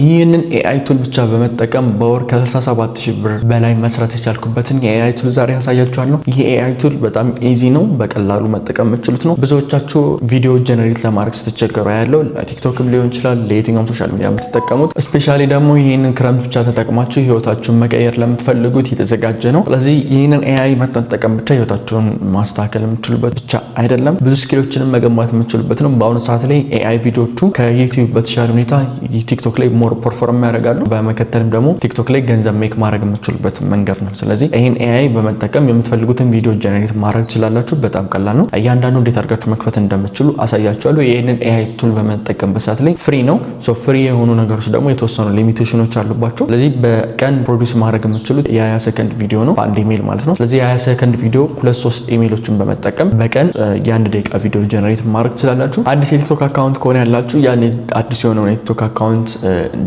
ይህንን AI ቱል ብቻ በመጠቀም በወር ከ67000 ብር በላይ መስራት የቻልኩበትን የAI ቱል ዛሬ ያሳያችኋለሁ። ይህ AI ቱል በጣም ኢዚ ነው፣ በቀላሉ መጠቀም የምትችሉት ነው። ብዙዎቻችሁ ቪዲዮ ጀነሬት ለማድረግ ስትቸገሩ ያለው ለቲክቶክም ሊሆን ይችላል፣ ለየትኛውም ሶሻል ሚዲያ የምትጠቀሙት ስፔሻሊ ደግሞ ይህንን ክረምት ብቻ ተጠቅማችሁ ህይወታችሁን መቀየር ለምትፈልጉት የተዘጋጀ ነው። ስለዚህ ይህንን AI መጠቀም ብቻ ህይወታችሁን ማስተካከል የምትችሉበት ብቻ አይደለም፣ ብዙ ስኪሎችንም መገንባት የምትችሉበት ነው። በአሁኑ ሰዓት ላይ AI ቪዲዮቹ ከዩቲዩብ በተሻለ ሁኔታ ቲክቶክ ላይ ፐርፎርም ያደርጋሉ። በመከተልም ደግሞ ቲክቶክ ላይ ገንዘብ ሜክ ማድረግ የምትችሉበት መንገድ ነው። ስለዚህ ይሄን AI በመጠቀም የምትፈልጉትን ቪዲዮ ጀነሬት ማድረግ ትችላላችሁ። በጣም ቀላል ነው። እያንዳንዱ እንዴት አድርጋችሁ መክፈት እንደምትችሉ አሳያችኋለሁ። ይሄንን AI ቱል በመጠቀም በሰዓት ላይ ፍሪ ነው። ፍሪ የሆኑ ነገሮች ደግሞ የተወሰኑ ሊሚቴሽኖች አሉባቸው። ስለዚህ በቀን ፕሮዲዩስ ማድረግ የምትችሉት የ20 ሰከንድ ቪዲዮ ነው፣ በአንድ ኢሜል ማለት ነው። ስለዚህ የ20 ሰከንድ ቪዲዮ 2-3 ኢሜሎችን በመጠቀም በቀን የ1 ደቂቃ ቪዲዮ ጀነሬት ማድረግ ትችላላችሁ። አዲስ የቲክቶክ አካውንት ከሆነ ያላችሁ ያን አዲስ የሆነውን የቲክቶክ አካውንት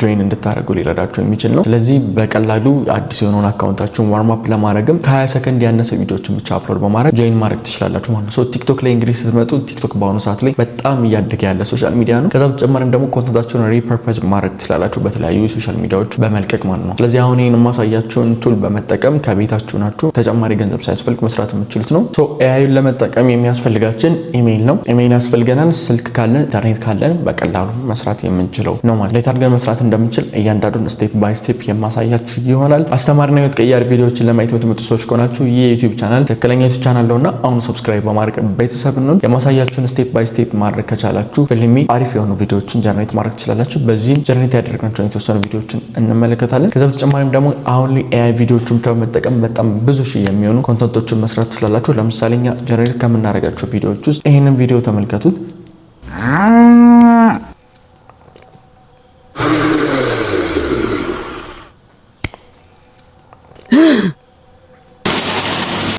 ጆይን እንድታደርጉ ሊረዳችሁ የሚችል ነው። ስለዚህ በቀላሉ አዲስ የሆነውን አካውንታችሁን ዋርም አፕ ለማድረግም ከ20 ሰከንድ ያነሰ ቪዲዮዎችን ብቻ አፕሎድ በማድረግ ጆይን ማድረግ ትችላላችሁ ማለት ነው። ቲክቶክ ላይ እንግዲህ ስትመጡ ቲክቶክ በአሁኑ ሰዓት ላይ በጣም እያደገ ያለ ሶሻል ሚዲያ ነው። ከዛ በተጨማሪም ደግሞ ኮንተንታችሁን ሪፐርፐዝ ማድረግ ትችላላችሁ በተለያዩ ሶሻል ሚዲያዎች በመልቀቅ ማለት ነው። ስለዚህ አሁን ይሄን ማሳያችሁን ቱል በመጠቀም ከቤታችሁ ናችሁ ተጨማሪ ገንዘብ ሳያስፈልግ መስራት የምትችሉት ነው። ኤአይን ለመጠቀም የሚያስፈልጋችን ኢሜይል ነው። ኢሜይል ያስፈልገናል። ስልክ ካለን ኢንተርኔት ካለን በቀላሉ መስራት የምንችለው ነው ማለት ነው። አድርገን መስራት እንደምንችል እያንዳንዱን ስቴፕ ባይ ስቴፕ የማሳያችሁ ይሆናል። አስተማሪና ህይወት ቀያሪ ቪዲዮዎችን ለማየት የምትመጡ ሰዎች ከሆናችሁ ይህ የዩቲዩብ ቻናል ትክክለኛ ዩቲዩብ ቻናል ነውና አሁን ሰብስክራይብ በማድረግ ቤተሰብ ነው። የማሳያችሁን ስቴፕ ባይ ስቴፕ ማድረግ ከቻላችሁ ፍልሚ አሪፍ የሆኑ ቪዲዮዎችን ጀነሬት ማድረግ ትችላላችሁ። በዚህም ጀነሬት ያደረግናቸው የተወሰኑ ቪዲዮዎችን እንመለከታለን። ከዛ በተጨማሪም ደግሞ አሁን ላይ AI ቪዲዮዎችን በመጠቀም በጣም ብዙ ሺህ የሚሆኑ ኮንተንቶችን መስራት ትችላላችሁ። ለምሳሌ እኛ ጀነሬት ከምናደርጋቸው ቪዲዮዎች ውስጥ ይሄንን ቪዲዮ ተመልከቱት።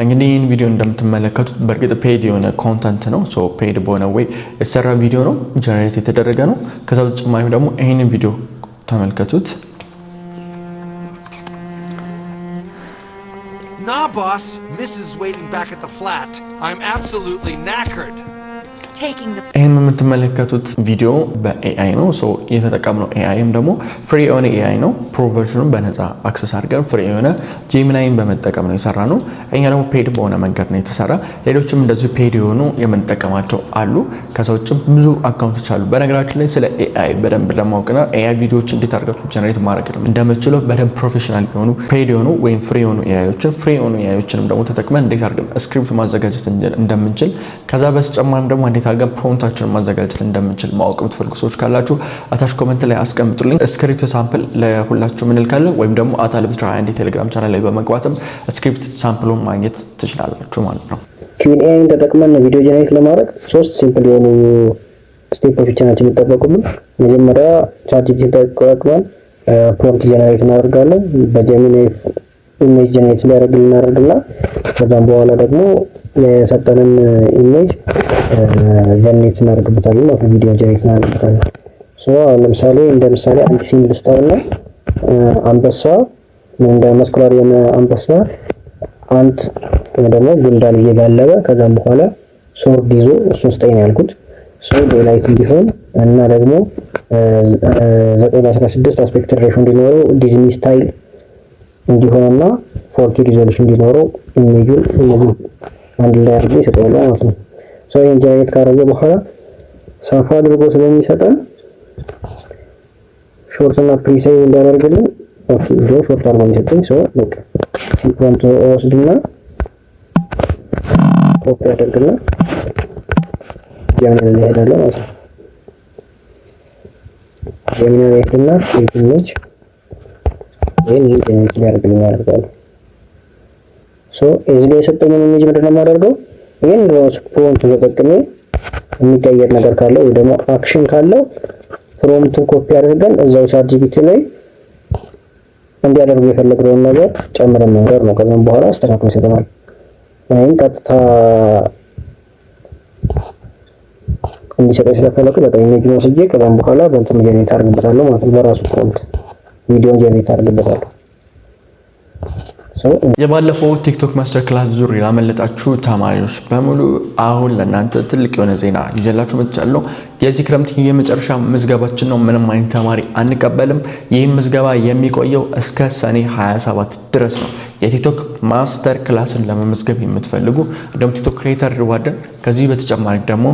እንግዲህ ይህን ቪዲዮ እንደምትመለከቱት በእርግጥ ፔድ የሆነ ኮንተንት ነው። ፔድ በሆነ ወይ የተሰራ ቪዲዮ ነው፣ ጀነሬት የተደረገ ነው። ከዛ በተጨማሪም ደግሞ ይህንን ቪዲዮ ተመልከቱት። Nah, boss. Mrs. waiting back at the flat. I'm absolutely knackered. ይህን የምትመለከቱት ቪዲዮ በኤአይ ነው። የተጠቀምነው ኤአይም ደግሞ ፍሪ የሆነ ኤአይ ነው። ፕሮ ቨርዥኑን በነፃ አክሰስ አድርገን ፍሪ የሆነ ጄሚናይን በመጠቀም ነው የሰራ ነው። እኛ ደግሞ ፔድ በሆነ መንገድ ነው የተሰራ። ሌሎችም እንደዚሁ ፔድ የሆኑ የምንጠቀማቸው አሉ። ከዛ ውጭም ብዙ አካውንቶች አሉ። በነገራችን ላይ ስለ ኤአይ በደንብ ለማወቅና ኤአይ ቪዲዮዎች እንዴት አድርጋችሁ ጀነሬት ማድረግ እንደምትችሉ በደንብ ፕሮፌሽናል የሆኑ ፔድ የሆኑ ወይም ፍሪ የሆኑ ኤአይዎችንም ደግሞ ተጠቅመን እንዴት አድርገን ስክሪፕት ማዘጋጀት እንደምንችል ከዛ በተጨማሪም ደግሞ እንዴት አድርገን ፕሮምፕታችንን ማዘጋጀት እንደምንችል ማወቅ የምትፈልጉ ሰዎች ካላችሁ አታች ኮሜንት ላይ አስቀምጡልኝ። ስክሪፕት ሳምፕል ለሁላችሁም እንልካለን። ወይም ደግሞ አታልብትራ አንድ ቴሌግራም ቻናል ላይ በመግባትም ስክሪፕት ሳምፕሉን ማግኘት ትችላላችሁ ማለት ነው። ኪዩኤን ተጠቅመን ቪዲዮ ጀነሬት ለማድረግ 3 ሲምፕል የሆኑ ስቴፖች ብቻ ናቸው የሚጠበቁብን። መጀመሪያ ቻትጂፒቲ ተጠቅመን ፕሮምፕት ጀነሬት እናደርጋለን። በጀሚናይ ኢሜጅ ጀነሬት እናደርግና ከዛም በኋላ ደግሞ የሰጠንን ኢሜጅ ጀነሬት እናደርግበታለን ማለት ነው። ቪዲዮ ጀነሬት እናደርግበታለን። ለምሳሌ እንደምሳሌ አንድ ሲምብል ስታይልና አንበሳ እንደ መስኩላር የሆነ አንበሳ አንት ደግሞ ጉንዳን እየጋለበ ከዛም በኋላ ሶርድ ይዞ እሱን ስጠኝ ነው ያልኩት። ዴይላይት እንዲሆን እና ደግሞ 9:16 አስፔክት ሬሾ እንዲኖረው ዲዝኒ ስታይል እንዲሆንና 4K ሪዞሉሽን እንዲኖረው ኢሜጁን እነዚህ አንድ ላይ አድርጎ ይሰጣል ማለት ነው። ይሄን ጀነሬት ካደረገ በኋላ ሰፋ አድርጎ ስለሚሰጠን ሾርት እና ፕሪሳይዝ እንዳደርግልን ቪዲዮ ሾርት አድርጎ የሚሰጠኝ በቃ ፕሮምፕት ወስድና ኮፒ አድርግና ጀነሬት ላይ ሄዳለሁ ማለት ነው። ጀነሬት እና ኢሜጅ ይሄን ጀነሬት ያደርግልኛል አድርጋለሁ። እዚህ ላይ የሰጠኝን ኢሜጅ ምንድነው የማደርገው? ይሄን ራሱ ፕሮምፕት ተጠቅሜ የሚቀየር ነገር ካለው ወይ ደግሞ አክሽን ካለው ፕሮምፕቱን ኮፒ አድርገን እዛው ቻትጂፒቲ ላይ እንዲያደርጉ የፈለግነውን ነገር ጨምረን መንገር ነው። ከዛም በኋላ አስተካክሎ ይሰጠናል። ወይም ቀጥታ እንዲሰጠኝ ስለፈለኩ በቃ ኢሜጁን ወስጄ ከዛም በኋላ በእንትን ጀነሬት አድርግበታለሁ ማለት ነው። በራሱ ፕሮምፕት ቪዲዮን ጀነሬት አድርግበታለሁ። የባለፈው ቲክቶክ ማስተር ክላስ ዙር ያመለጣችሁ ተማሪዎች በሙሉ አሁን ለእናንተ ትልቅ የሆነ ዜና ይዤላችሁ መጥቻለሁ። የዚህ ክረምት የመጨረሻ ምዝገባችን ነው። ምንም አይነት ተማሪ አንቀበልም። ይህ ምዝገባ የሚቆየው እስከ ሰኔ 27 ድረስ ነው። የቲክቶክ ማስተር ክላስን ለመመዝገብ የምትፈልጉ እንደውም ቲክቶክ ክሬተር ሪዋርድን ከዚህ በተጨማሪ ደግሞ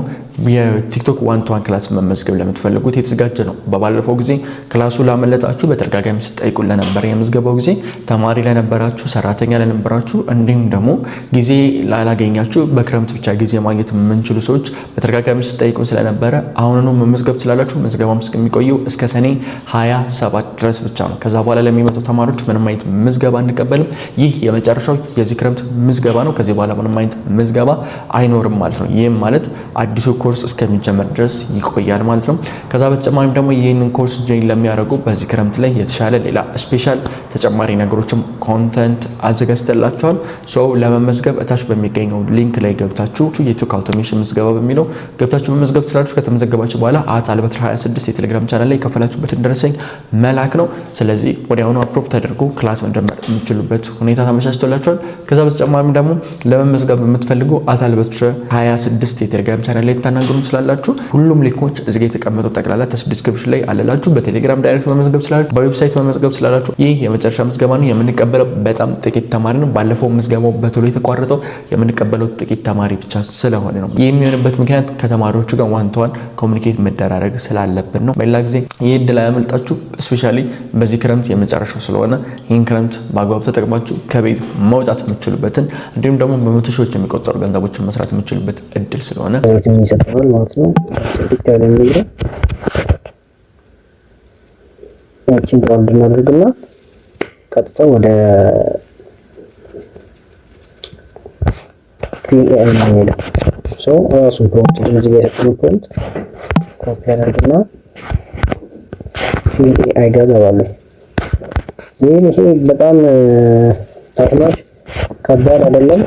የቲክቶክ ዋን ቱ ዋን ክላስ መመዝገብ ለምትፈልጉት የተዘጋጀ ነው። በባለፈው ጊዜ ክላሱ ላመለጣችሁ በተደጋጋሚ ስጠይቁ ለነበር የምዝገባው ጊዜ ተማሪ ለነበራችሁ፣ ሰራተኛ ለነበራችሁ እንዲሁም ደግሞ ጊዜ ላላገኛችሁ በክረምት ብቻ ጊዜ ማግኘት የምንችሉ ሰዎች በተደጋጋሚ ስጠይቁን ስለነበረ አሁንኑ መመዝገብ ስላላችሁ ምዝገባም እስከሚቆየው እስከ ሰኔ 27 ድረስ ብቻ ነው። ከዛ በኋላ ለሚመጡ ተማሪዎች ምንም አይነት ምዝገባ አንቀበልም። ይህ የመጨረሻው የዚህ ክረምት ምዝገባ ነው። ከዚህ በኋላ ምንም አይነት ምዝገባ አይኖርም ማለት ነው። ይህም ማለት አዲሱ ኮርስ እስከሚጀመር ድረስ ይቆያል ማለት ነው። ከዛ በተጨማሪም ደግሞ ይህንን ኮርስ ጆይን ለሚያደርጉ በዚህ ክረምት ላይ የተሻለ ሌላ ስፔሻል ተጨማሪ ነገሮችም ኮንተንት አዘጋጅተላችኋል። ሶ ለመመዝገብ እታች በሚገኘው ሊንክ ላይ ገብታችሁ የቲክቶክ አውቶሜሽን ምዝገባ በሚለው ገብታችሁ መመዝገብ ትችላላችሁ። ከተመዘገባችሁ በኋላ @albert 26 የቴሌግራም ቻናል ላይ የከፈላችሁበትን ደረሰኝ መላክ ነው። ስለዚህ ወዲያውኑ አፕሮቭ ተደርጎ ክላስ መጀመር የምትችሉበት ሁኔታ ተመቻችቶላችኋል። ከዛ በተጨማሪም ደግሞ ለመመዝገብ የምትፈልጉ @albert 26 የቴሌግራም ቻናል ላይ ታናገሩ ትችላላችሁ። ሁሉም ሊንኮች እዚህ ጋር የተቀመጡ ጠቅላላ ዲስክሪፕሽን ላይ አለላችሁ። በቴሌግራም ዳይሬክት መመዝገብ ትችላላችሁ፣ በዌብሳይት መመዝገብ ትችላላችሁ። ይህ የመጨረሻ ምዝገባ ነው። የምንቀበለው በጣም ጥቂት ተማሪ ነው። ባለፈው ምዝገባው በቶሎ የተቋረጠው የምንቀበለው ጥቂት ተማሪ ብቻ ስለሆነ ነው። ይህ የሚሆንበት ምክንያት ከተማሪዎቹ ጋር ዋን ቱ ዋን ኮሙኒኬት መደራረግ ስላለብን ነው። በሌላ ጊዜ ይህ እድል አያመልጣችሁ። ስፔሻሊ በዚህ ክረምት የመጨረሻው ስለሆነ ይህን ክረምት በአግባቡ ተጠቅማችሁ ከቤት መውጣት የምትችሉበትን እንዲሁም ደግሞ በመቶ ሺዎች የሚቆጠሩ ገንዘቦችን መስራት የምትችሉበት እድል ስለሆነ ይሰጣል ማለት ነው። ያቺን ዳውንሎድ እናደርግና ቀጥታ ወደ QAI ነው የሚሄደው። ሶ ራሱን ፕሮምፕት እዚህ ጋር የተቀመጠው ፕሮምፕት ኮፒ አድርግና QAI ጋር ገባለሁ። ይሄ በጣም ታጥማሽ ከባድ አይደለም።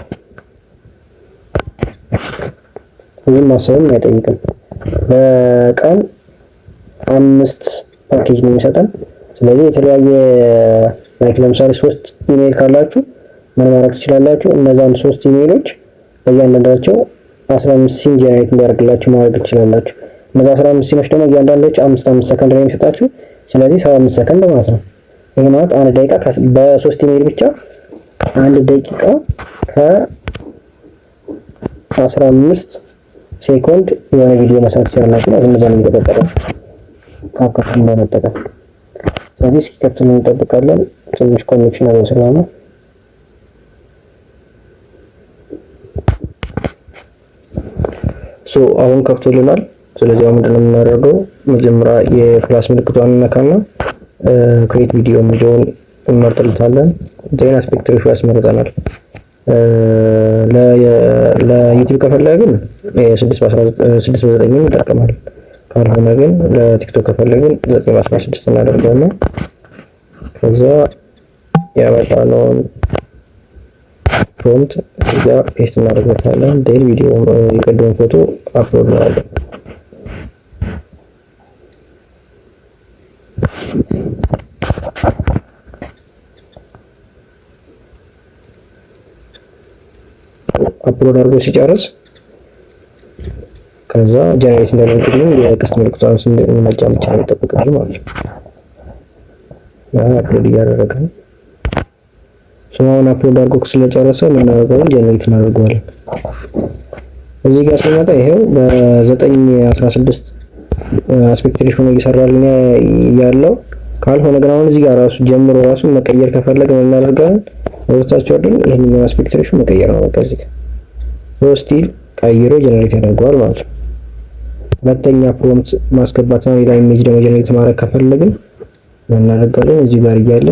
ይሄን ማሰብም አይጠይቅም። በቀን 5 ፓኬጅ ነው የሚሰጠን። ስለዚህ የተለያየ ለምሳሌ 3 ኢሜል ካላችሁ ምን ማድረግ ትችላላችሁ? እነዛን 3 ኢሜሎች በእያንዳንዳቸው 15 ሲም ጀነሬት እንዲያደርግላችሁ ማድረግ ትችላላችሁ። እነዛ 15 ሲሞች ደግሞ እያንዳንዳቸው 5 ሰከንድ ላይ የሚሰጣችሁ። ስለዚህ 75 ሰከንድ ማለት ነው። ይሄ ማለት 1 ደቂቃ በ3 ኢሜል ብቻ 1 ደቂቃ ከ15 ሴኮንድ የሆነ ቪዲዮ መስራት ትችላላችሁ። እነዛን እየተጠቀመ ካፕካትን በመጠቀም ስለዚህ እስኪከፍትልን እንጠብቃለን። ትንሽ ኮኔክሽን አለው ስለሆነ አሁን ከፍቶልናል። ስለዚህ አሁን ምንድነው የምናደርገው? መጀመሪያ የፕላስ ምልክቷን እንነካና ክሬት ቪዲዮ የሚለውን እንመርጥልታለን። ዜና አስፔክት ሬሾ ያስመርጠናል። ለዩቲዩብ ከፈለግን 6:9 እንጠቀማለን። ካልሆነ ግን ለቲክቶክ ከፈለግን 9:16 እናደርገውና ከዛ ያመጣነውን ፕሮምፕት እዛ ፔስት እናደርግበታለን። ዴል ቪዲዮ የቀደመውን ፎቶ አፕሎድ እናደርጋለን። አፕሎድ አድርጎ ሲጨርስ ከዛ ጀነሬት እንዳደረግልን የቀስት ምልክቷን ስንመጫን ብቻ ነው የሚጠብቅብን ማለት ነው። አፕሎድ እያደረገ ነው። አሁን አፕሎድ አድርጎ ስለጨረሰ የምናደርገውን ጀነሬት እናደርገዋለን። እዚህ ጋር ስንመጣ ይሄው በ9:16 አስፔክት ሬሾ ነው እየሰራልን ያለው። ካልሆነ ግን አሁን እዚህ ጋር ራሱ ጀምሮ ራሱ መቀየር ከፈለገ ምን እናደርጋለን? ወጣችሁ አይደል? ይሄንን አስፔክት ሬሾ መቀየር ነው። በቃ እዚህ ጋር ስቲል ቀይሮ ጀነሬት ያደርገዋል ማለት ነው። ሁለተኛ ፕሮምፕት ማስገባት ነው። ሌላ ኢሜጅ ደግሞ ጀነሬት ማድረግ ከፈለግን ምን እናደርጋለን? እዚህ ጋር እያለ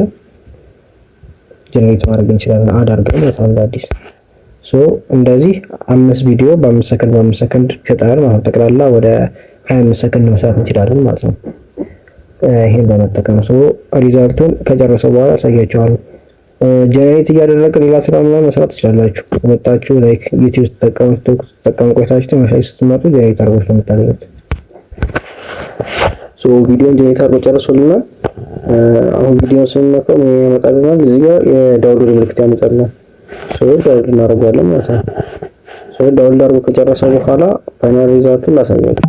ጀነሬት ማድረግ እንችላለን። አድ አድርገን ማለት አዲስ እንደዚህ 5 ቪዲዮ በ5 ሰከንድ ይሰጣል ማለት ነው። ጠቅላላ ወደ 25 ሰከንድ መስራት እንችላለን ማለት ነው። ይሄን በመጠቀም ሪዛልቱን ከጨረሰው በኋላ አሳያችኋለሁ። ጀነሬት እያደረገ ሌላ ስራ ምናምን መስራት ትችላላችሁ። ወጣችሁ ላይክ ዩቲዩብ ተጠቀሙ ቆይታችሁ ተመሳሳይ ስትመጡ ጀነሬት አድርጎ ስለምታገኙት ቪዲዮን ጀነሬት አድርጎ ጨርሶልናል። አሁን ቪዲዮ ስንነካው ምን ያመጣልናል? እዚህ ጋር የዳውንሎድ ምልክት ያመጣልናል። ዳውንሎድ እናደርጋለን ማለት ነው። ዳውንሎድ አድርጎ ከጨረሰ በኋላ ፋይናል ሪዛልቱን ላሳያችሁ።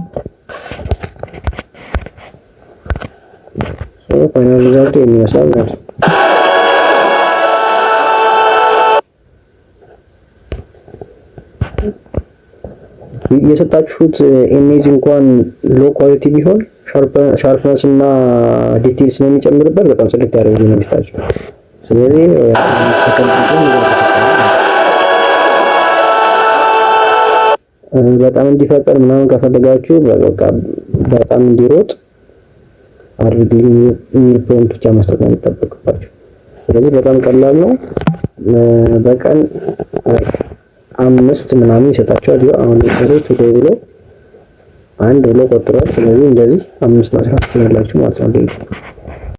ፋይናል ሪዛልቱ የሚመስላል ማለት ነው። የሰጣችሁት ኢሜጅ እንኳን ሎ ኳሊቲ ቢሆን ሻርፕነስ እና ዲቴል ስለሚጨምርበት በጣም ጽድት ያደርጉ ነው የሚታችሁ። ስለዚህ በጣም እንዲፈጠር ምናምን ከፈለጋችሁ በቃ በጣም እንዲሮጥ አድርግልኝ የሚል ፕሮምፕት ብቻ መስጠት ነው የሚጠበቅባችሁ። ስለዚህ በጣም ቀላል ነው። በቀን 5 ምናምን ይሰጣችኋል። አሁን ለምሳሌ ቱዴይ ብሎ 1 ብሎ ቆጥሯል። ስለዚህ እንደዚህ 5 መስራት ትችላላችሁ ማለት ነው።